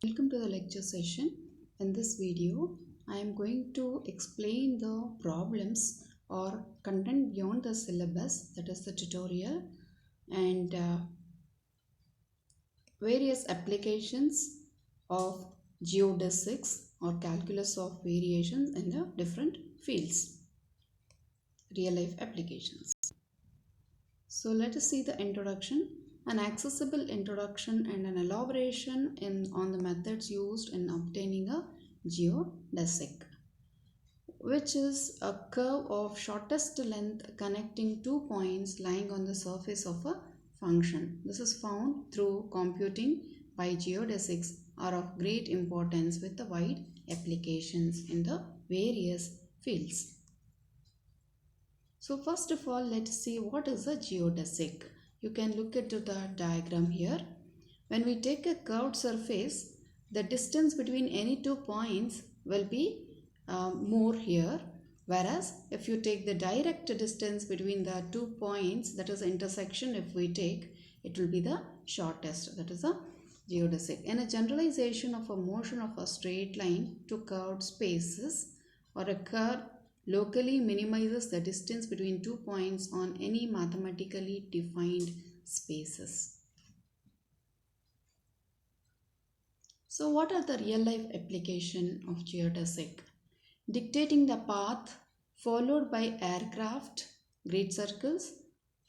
Welcome to the lecture session. In this video, I am going to explain the problems or content beyond the syllabus, that is the tutorial, and various applications of geodesics or calculus of variations in the different fields, real life applications. So let us see the introduction. An accessible introduction and an elaboration on the methods used in obtaining a geodesic, which is a curve of shortest length connecting two points lying on the surface of a function. This is found through computing by geodesics are of great importance with the wide applications in the various fields. So first of all, let's see what is a geodesic. You can look at the diagram here. When we take a curved surface, the distance between any two points will be more here. Whereas if you take the direct distance between the 2 points, that is intersection, if we take, it will be the shortest. That is a geodesic. In a generalization of a motion of a straight line to curved spaces, or a curve locally minimizes the distance between 2 points on any mathematically defined spaces. So what are the real life application of geodesic? Dictating the path followed by aircraft, grid circles,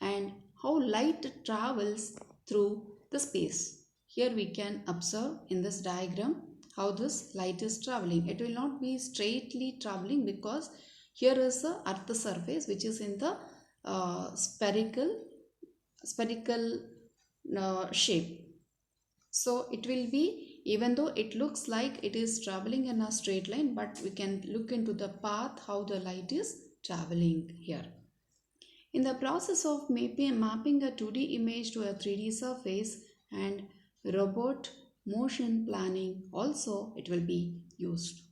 and how light travels through the space. Here we can observe in this diagram how this light is traveling. It will not be straightly traveling because here is the earth surface which is in the spherical shape. So it will be, even though it looks like it is traveling in a straight line, but we can look into the path how the light is traveling here. In the process of mapping a 2D image to a 3D surface and robot motion planning also it will be used.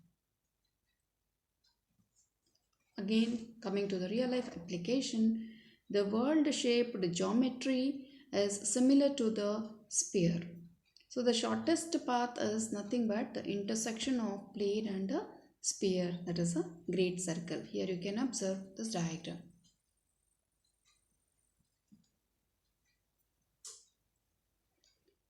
Again, coming to the real life application, the world shaped geometry is similar to the sphere. So the shortest path is nothing but the intersection of plane and a sphere, that is a great circle. Here you can observe this diagram.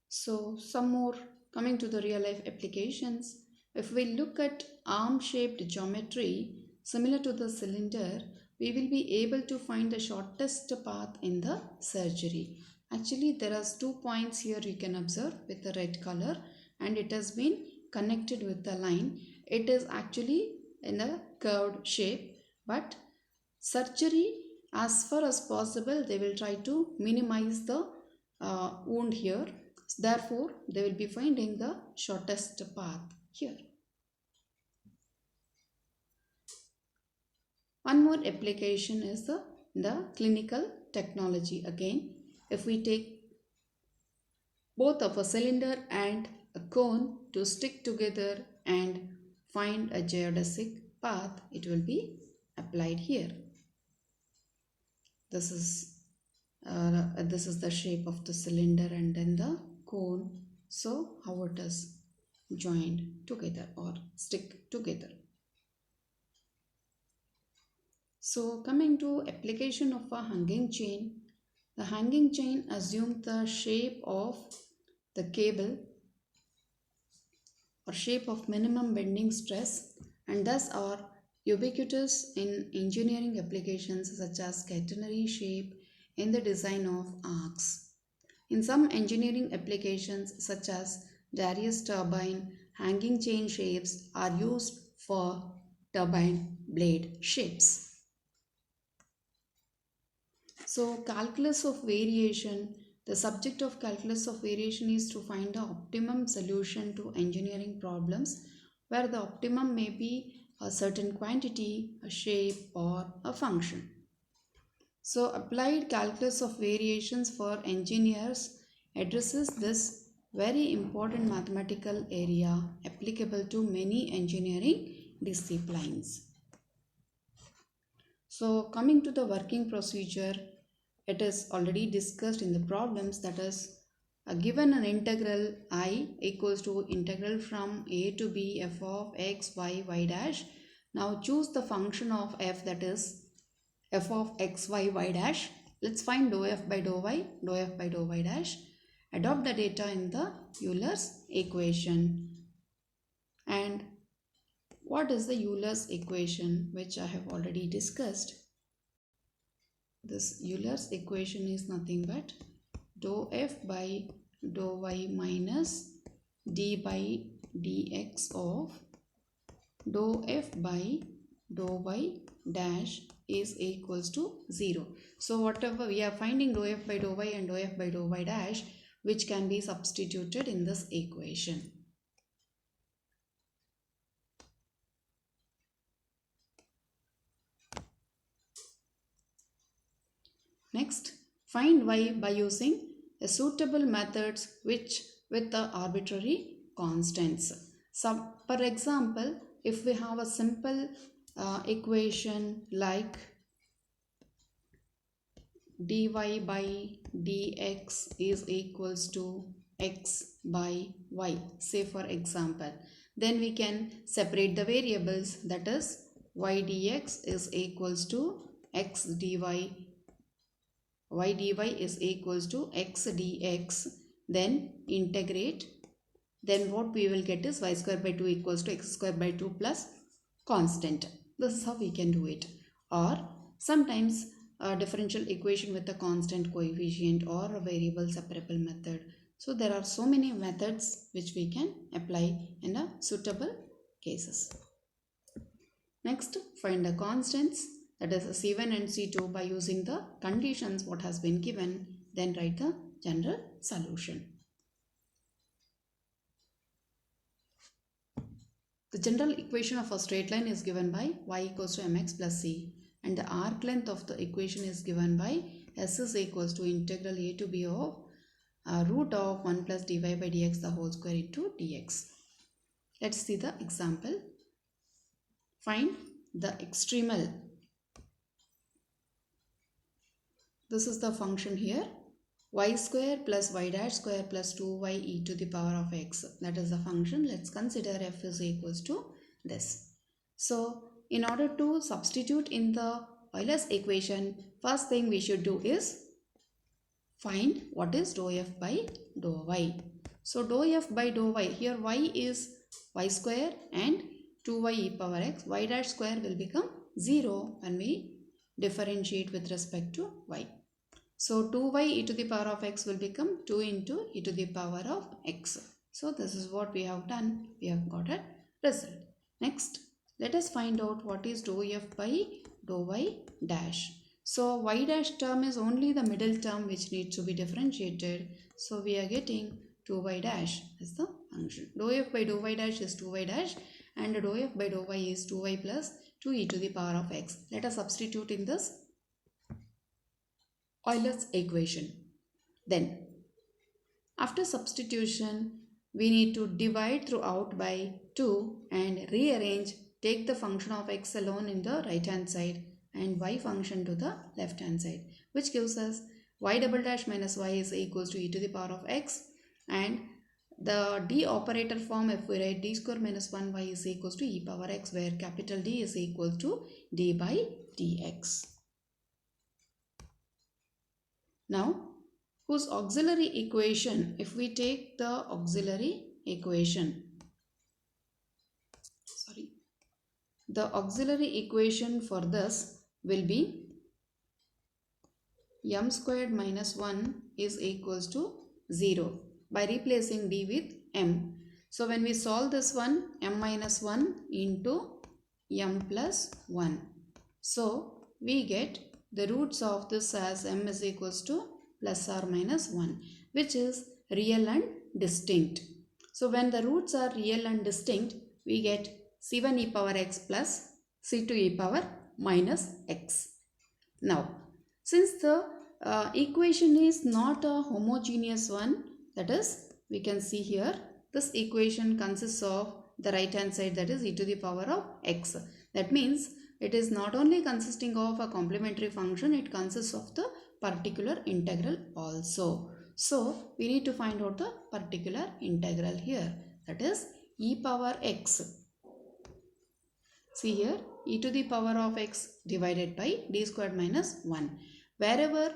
So some more coming to the real life applications. If we look at arm shaped geometry similar to the cylinder, we will be able to find the shortest path in the surgery. Actually, there are 2 points here you can observe with the red color, and it has been connected with the line. It is actually in a curved shape, but surgery, as far as possible, they will try to minimize the wound here. Therefore, they will be finding the shortest path here. One more application is the clinical technology. Again, if we take both of a cylinder and a cone to stick together and find a geodesic path, it will be applied here. This is the shape of the cylinder and then the cone. So how it is joined together or stick together. So coming to application of a hanging chain, the hanging chain assumes the shape of the cable or shape of minimum bending stress, and thus are ubiquitous in engineering applications such as catenary shape in the design of arcs. In some engineering applications such as Darius turbine, hanging chain shapes are used for turbine blade shapes. So calculus of variation, the subject of calculus of variation is to find the optimum solution to engineering problems where the optimum may be a certain quantity, a shape or a function. So applied calculus of variations for engineers addresses this very important mathematical area applicable to many engineering disciplines. So coming to the working procedure, it is already discussed in the problems, that is given an integral I equals to integral from a to b f of x, y, y dash. Now choose the function of f, that is f of x, y, y dash. Let's find dou f by dou y, dou f by dou y dash. Adopt the data in the Euler's equation. And what is the Euler's equation, which I have already discussed? This Euler's equation is nothing but dou f by dou y minus d by dx of dou f by dou y dash is equals to 0. So whatever we are finding dou f by dou y and dou f by dou y dash, which can be substituted in this equation. Next, find y by using a suitable methods which with the arbitrary constants. So, for example, if we have a simple equation like dy by dx is equals to x by y, say for example, then we can separate the variables, that is y dx is equals to x dy, y dy is equals to x dx, then integrate, then what we will get is y square by 2 equals to x square by 2 plus constant. This is how we can do it. Or sometimes a differential equation with a constant coefficient or a variable separable method. So there are so many methods which we can apply in a suitable cases. Next, find the constants, that is C1 and C2 by using the conditions what has been given, then write the general solution. The general equation of a straight line is given by y equals to mx plus c, and the arc length of the equation is given by s is equals to integral a to b of root of 1 plus dy by dx the whole square into dx. Let's see the example. Find the extremal. This is the function here, y square plus y dash square plus 2y e to the power of x. That is the function. Let's consider f is equals to this. So in order to substitute in the Euler's equation, first thing we should do is find what is dou f by dou y. So dou f by dou y, here y is y square and 2y e power x, y dash square will become 0 when we differentiate with respect to y. So 2y e to the power of x will become 2 into e to the power of x. So this is what we have done. We have got a result. Next, let us find out what is dou f by dou y dash. So y dash term is only the middle term which needs to be differentiated. So we are getting 2y dash as the function. Dou f by dou y dash is 2y dash and dou f by dou y is 2y plus 2 e to the power of x. Let us substitute in this Euler's equation. Then after substitution we need to divide throughout by 2 and rearrange, take the function of x alone in the right hand side and y function to the left hand side, which gives us y double dash minus y is equals to e to the power of x, and the d operator form, if we write d square minus 1y is equals to e power x, where capital D is equal to d by dx. Now, whose auxiliary equation, if we take the auxiliary equation, the auxiliary equation for this will be m squared minus 1 is equals to 0 by replacing d with m. So when we solve this one, m minus 1 into m plus 1. So we get the roots of this as m is equals to plus or minus 1, which is real and distinct. So when the roots are real and distinct, we get c1 e power x plus c2 e power minus x. Now, since the equation is not a homogeneous one, that is, we can see here, this equation consists of the right hand side, that is e to the power of x. That means it is not only consisting of a complementary function, it consists of the particular integral also. So we need to find out the particular integral here, that is e power x. See here, e to the power of x divided by d squared minus 1. Wherever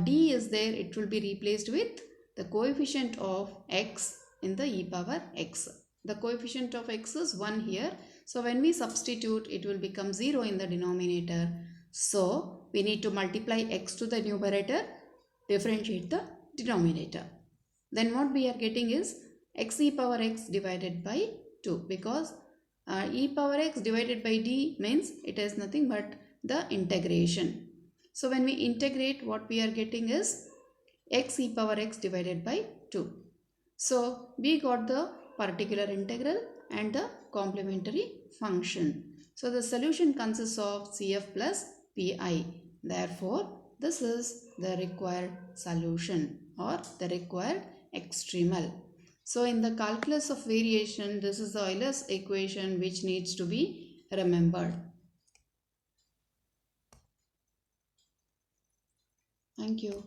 d is there, it will be replaced with the coefficient of x in the e power x. The coefficient of x is 1 here. So when we substitute, it will become 0 in the denominator. So we need to multiply x to the numerator, differentiate the denominator. Then what we are getting is x e power x divided by 2, because e power x divided by d means it is nothing but the integration. So when we integrate, what we are getting is x e power x divided by 2. So we got the particular integral and the complementary function. So the solution consists of CF plus PI. Therefore, this is the required solution or the required extremal. So in the calculus of variation, this is the Euler's equation which needs to be remembered. Thank you.